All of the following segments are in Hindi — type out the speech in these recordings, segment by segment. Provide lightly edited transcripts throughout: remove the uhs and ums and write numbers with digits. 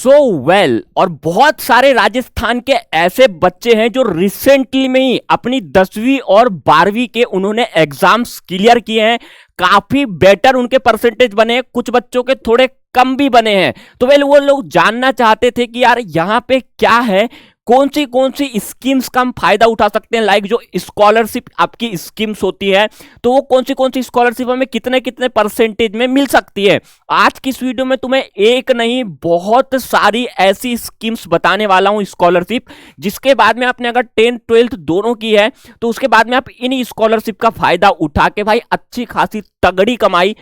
सो वेल और बहुत सारे राजस्थान के ऐसे बच्चे हैं जो रिसेंटली में ही अपनी 10वीं और 12वीं के उन्होंने एग्जाम्स क्लियर किए हैं। काफी बेटर उनके परसेंटेज बने हैं, कुछ बच्चों के थोड़े कम भी बने हैं। तो वो लोग जानना चाहते थे कि यार यहाँ पे क्या है, कौन सी स्कीम्स का हम फायदा उठा सकते हैं। लाइक जो स्कॉलरशिप आपकी स्कीम्स होती है, तो वो कौन सी स्कॉलरशिप हमें कितने कितने परसेंटेज में मिल सकती है। आज की इस वीडियो में तुम्हें एक नहीं बहुत सारी ऐसी स्कीम्स बताने वाला हूं स्कॉलरशिप, जिसके बाद में आपने अगर 10th 12th दोनों की है तो उसके बाद में आप इन स्कॉलरशिप का फायदा उठा के भाई अच्छी खासी तगड़ी कमाई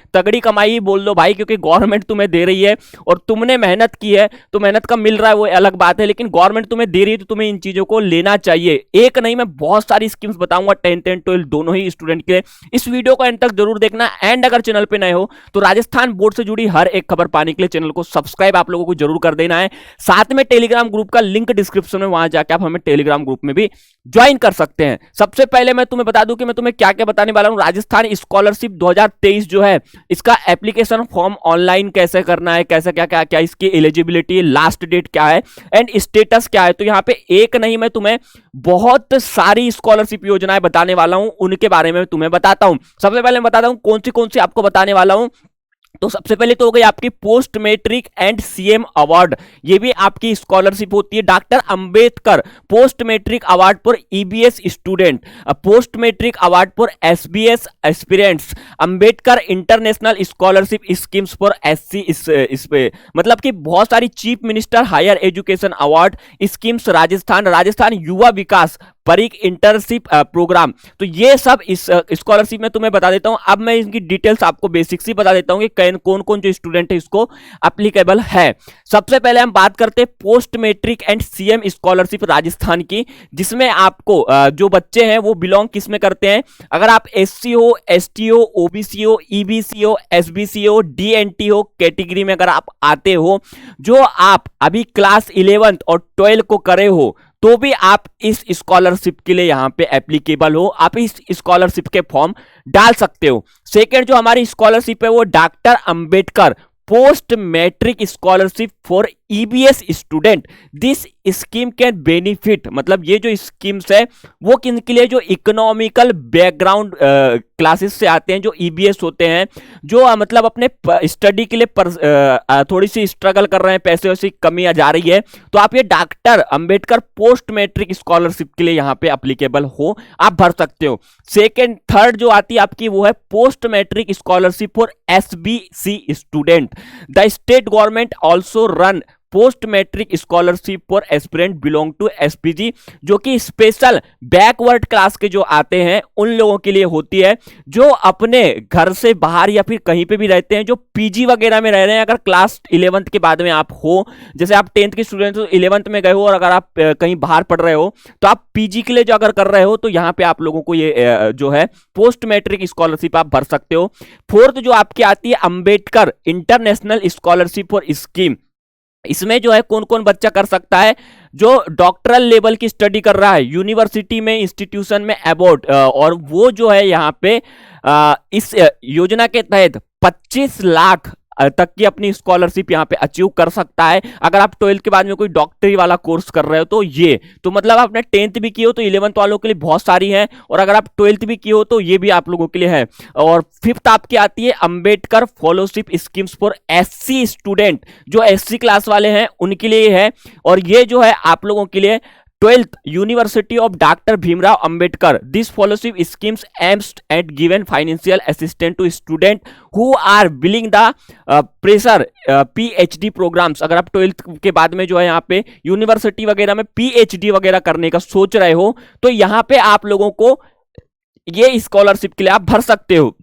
ही बोल दो भाई, क्योंकि गवर्नमेंट तुम्हें दे रही है और तुमने मेहनत की है तो मेहनत का मिल रहा है वो अलग बात है, लेकिन गवर्नमेंट तुम्हें दे रही है तो तुम्हें इन चीजों को लेना चाहिए। एक नहीं मैं बहुत सारी स्कीम्स बताऊंगा 10th एंड 12th दोनों ही स्टूडेंट के लिए। इस वीडियो को एंड तक जरूर देखना। एंड अगर चैनल पे नए हो तो राजस्थान बोर्ड से जुड़ी हर एक खबर पाने के लिए चैनल को सब्सक्राइब आप लोगों को जरूर कर देना है। साथ में टेलीग्राम ग्रुप का लिंक डिस्क्रिप्शन में, वहां जाकर आप हमें टेलीग्राम ग्रुप में भी ज्वाइन कर सकते हैं। सबसे पहले मैं तुम्हें बता दूं कि मैं तुम्हें क्या क्या बताने वाला हूं। राजस्थान स्कॉलरशिप 2023 जो है, इसका एप्लीकेशन फॉर्म ऑनलाइन कैसे करना है, कैसे क्या इसकी एलिजिबिलिटी, लास्ट डेट क्या है एंड स्टेटस क्या है। तो यहाँ पे एक नहीं मैं तुम्हें बहुत सारी स्कॉलरशिप योजनाएं बताने वाला हूं, उनके बारे में तुम्हें बताता हूं। सबसे पहले मैं बताता हूं कौन सी आपको बताने वाला हूं। तो सबसे पहले तो हो गई आपकी post matric and CM award, ये भी आपकी स्कॉलरशिप होती है। Doctor Ambedkar post matric award for EBS student, post matric award for SBS aspirants, Ambedkar international scholarship schemes for SC, इस पे मतलब कि बहुत सारी chief minister higher education award schemes Rajasthan Yuva Vikas परीक इंटर्नशिप प्रोग्राम। तो ये सब इस स्कॉलरशिप में तुम्हें बता देता हूं। अब मैं इनकी डिटेल्स आपको बेसिक्स ही बता देता हूं कि कौन जो स्टूडेंट है इसको एप्लीकेबल है। सबसे पहले हम बात करते हैं post matric and CM scholarship Rajasthan की, जिसमें आपको जो बच्चे हैं वो बिलोंग किस में करते हैं। अगर आप एससी हो, एसटी हो, ओबीसी हो, ईबीसी हो, एसबीसी हो, डीएनटी हो कैटेगरी में अगर आप आते हो, जो आप अभी क्लास 11th और 12th को करे हो, तो भी आप इस स्कॉलरशिप के लिए यहां पे एप्लीकेबल हो, आप इस स्कॉलरशिप के फॉर्म डाल सकते हो। सेकेंड जो हमारी स्कॉलरशिप है वो doctor Ambedkar post matric scholarship for EBS student. This scheme can benefit, मतलब ये जो स्कीम्स है वो किनके लिए, जो इकोनॉमिकल बैकग्राउंड क्लासेस से आते हैं, जो ईबीएस होते हैं, जो मतलब अपने स्टडी के लिए थोड़ी सी स्ट्रगल कर रहे हैं, पैसे वैसे कमी आ जा रही है, तो आप ये doctor Ambedkar post matric scholarship के लिए यहाँ पे अप्लीकेबल हो, आप भर सकते हो। सेकेंड थर्ड जो आती है आपकी वो है post matric scholarship for SBC student. The state government also run post matric scholarship for aspirant belong to SPG, जो कि स्पेशल बैकवर्ड क्लास के जो आते हैं उन लोगों के लिए होती है, जो अपने घर से बाहर या फिर कहीं पे भी रहते हैं, जो पीजी वगैरह में रह रहे हैं। अगर क्लास 11th के बाद में आप हो, जैसे आप 10th के स्टूडेंट हो, 11th में गए हो और अगर आप कहीं बाहर पढ़ रहे हो, तो आप पीजी के लिए जो अगर कर रहे हो तो यहाँ पे आप लोगों को ये जो है पोस्ट मैट्रिक स्कॉलरशिप आप भर सकते हो। फोर्थ जो आपकी आती है Ambedkar international scholarship for scheme, इसमें जो है कौन बच्चा कर सकता है, जो डॉक्टरल लेवल की स्टडी कर रहा है यूनिवर्सिटी में, इंस्टीट्यूशन में अबॉट, और वो जो है यहाँ पे इस योजना के तहत 25 लाख तक की अपनी स्कॉलरशिप यहाँ पे अचीव कर सकता है। अगर आप 12th के बाद में कोई डॉक्टरी वाला कोर्स कर रहे हो तो ये तो मतलब आपने 10th भी की हो तो 11th वालों के लिए बहुत सारी है, और अगर आप 12th भी की हो तो ये भी आप लोगों के लिए है। और फिफ्थ आपकी आती है Ambedkar fellowship schemes for SC student, जो एससी क्लास वाले हैं उनके लिए है, और ये जो है आप लोगों के लिए 12th university of doctor Bhimrao Ambedkar. This fellowship schemes aims at given financial assistant to student who are billing the pressure PhD programs. अगर आप 12th के बाद में जो है यहाँ पे यूनिवर्सिटी वगैरह में पीएचडी वगैरह करने का सोच रहे हो, तो यहाँ पे आप लोगों को ये स्कॉलरशिप के लिए आप भर सकते हो।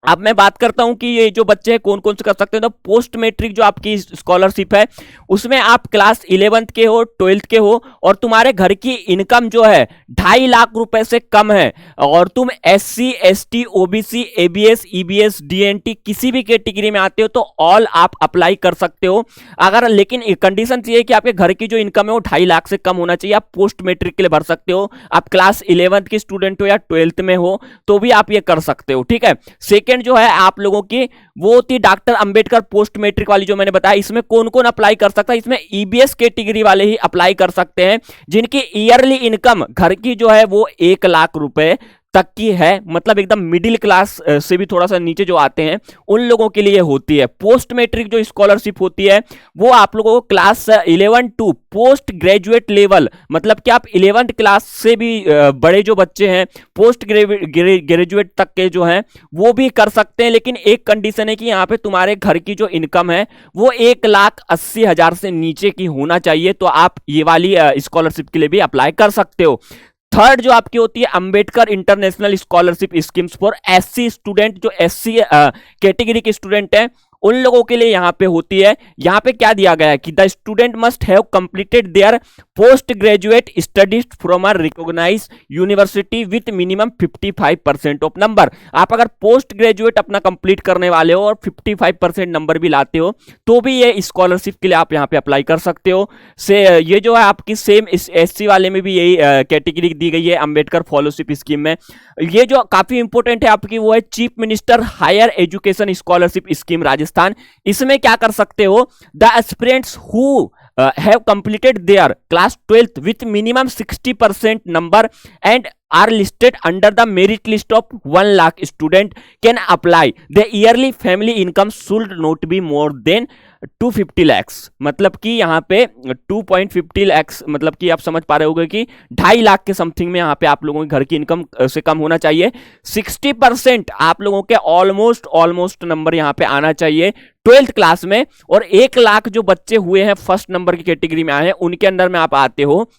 अब मैं बात करता हूं कि ये जो बच्चे हैं कौन से कर सकते हैं। तो पोस्ट मैट्रिक जो आपकी स्कॉलरशिप है उसमें आप क्लास 11th के हो, 12th के हो, और तुम्हारे घर की इनकम जो है 2.5 लाख रुपए से कम है, और तुम SC, ST, OBC, ABS, EBS, DNT किसी भी कैटेगरी में आते हो तो ऑल आप अप्लाई कर सकते हो। अगर लेकिन कंडीशन ये है कि आपके घर की जो इनकम है वो 2.5 लाख से कम होना चाहिए, आप पोस्ट मैट्रिक के लिए भर सकते हो। आप क्लास 11th के स्टूडेंट हो या 12th में हो तो भी आप ये कर सकते हो, ठीक है। सेकेंड सेकंड जो है आप लोगों की वो होती है डॉक्टर अंबेडकर पोस्ट मैट्रिक वाली, जो मैंने बताया। इसमें कौन कौन अप्लाई कर सकता है? इसमें ईबीएस कैटेगरी वाले ही अप्लाई कर सकते हैं, जिनकी ईयरली इनकम घर की जो है वो 1 लाख रुपए तक की है, मतलब एकदम मिडिल क्लास से भी थोड़ा सा नीचे जो आते हैं उन लोगों के लिए होती है। पोस्ट मैट्रिक जो स्कॉलरशिप होती है वो आप लोगों को class 11 to post graduate level, मतलब कि आप 11th क्लास से भी बड़े जो बच्चे हैं पोस्ट ग्रेजुएट तक के जो हैं वो भी कर सकते हैं। लेकिन एक कंडीशन है कि यहाँ पे तुम्हारे घर की जो इनकम है वो 1,80,000 से नीचे की होना चाहिए, तो आप ये वाली स्कॉलरशिप के लिए भी अप्लाई कर सकते हो। थर्ड जो आपकी होती है Ambedkar international scholarship schemes for SC student, जो एससी कैटेगरी के स्टूडेंट हैं उन लोगों के लिए यहां पे होती है। यहां पे क्या दिया गया है कि the student must have completed their post graduate studies from a recognized university with minimum 55% of number. आप अगर पोस्ट ग्रेजुएट अपना कंप्लीट करने वाले हो और 55% नंबर भी लाते हो तो भी ये स्कॉलरशिप के लिए आप यहां पे अप्लाई कर सकते हो। से ये जो है आपकी सेम इस एससी वाले में भी यही कैटेगरी दी गई है अंबेडकर फॉलोशिप स्कीम में। ये जो काफी इंपॉर्टेंट है आपकी वो है chief minister higher education scholarship scheme Rajasthan. इसमें क्या कर सकते हो? The aspirants who have completed their class 12th with minimum 60% number and are listed under the merit list of 1 lakh student can apply. The yearly family income should not be more than 250 lakhs, मतलब कि यहाँ पे 2.50 lakhs, मतलब कि आप समझ पा रहे होंगे कि 2.5 लाख के समथिंग में यहाँ पे आप लोगों के घर की इनकम से कम होना चाहिए। 60% आप लोगों के ऑलमोस्ट नंबर यहाँ पे आना चाहिए 12th क्लास में, और 1 लाख जो बच्चे हुए हैं फर्स्ट नंबर की कैटेगरी में आए हैं उनके अंदर में आप आते हो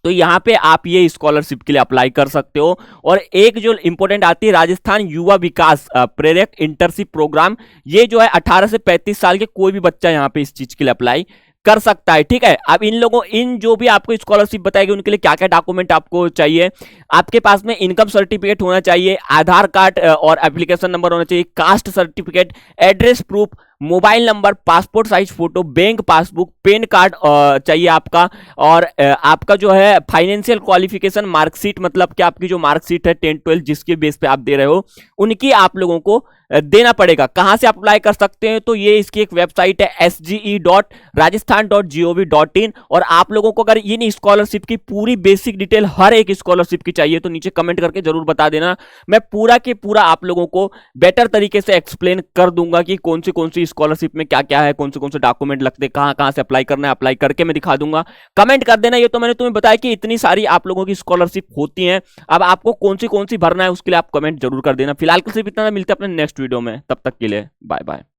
तो यहां पे आप ये स्कॉलरशिप के लिए अप्लाई कर सकते हो। और एक जो इंपॉर्टेंट आती है राजस्थान युवा विकास प्रेरक इंटर्नशिप प्रोग्राम, ये जो है 18 से 35 साल के कोई भी बच्चा यहां पे इस चीज के लिए अप्लाई कर सकता है। ठीक है, अब इन जो भी आपको स्कॉलरशिप बताएगी उनके लिए क्या क्या डॉक्यूमेंट आपको चाहिए। आपके पास में इनकम सर्टिफिकेट होना चाहिए, आधार कार्ड और एप्लीकेशन नंबर होना चाहिए, caste certificate, address proof, mobile number, passport size photo, bank passbook, pan card चाहिए आपका, और आपका जो है फाइनेंशियल क्वालिफिकेशन मार्कशीट, मतलब कि आपकी जो मार्कशीट है 10-12 जिसके बेस पे आप दे रहे हो उनकी आप लोगों को देना पड़ेगा। कहां से अप्लाई कर सकते हैं? तो ये इसकी एक वेबसाइट है sge.rajasthan.gov.in, और आप लोगों को अगर इन स्कॉलरशिप की पूरी बेसिक डिटेल हर एक स्कॉलरशिप की चाहिए तो नीचे कमेंट करके जरूर बता देना। मैं पूरा के पूरा आप लोगों को बेटर तरीके से एक्सप्लेन कर दूंगा कि कौन सी स्कॉलरशिप में क्या क्या है, कौन से डॉक्यूमेंट लगते हैं, कहां से अप्लाई करना है, अप्लाई करके मैं दिखा दूंगा। कमेंट कर देना। ये तो मैंने तुम्हें बताया कि इतनी सारी आप लोगों की स्कॉलरशिप होती हैं, अब आपको कौन सी भरना है उसके लिए आप कमेंट जरूर कर देना। फिलहाल के सिर्फ इतना, मिलते हैं अपने नेक्स्ट वीडियो में, तब तक के लिए बाय बाय।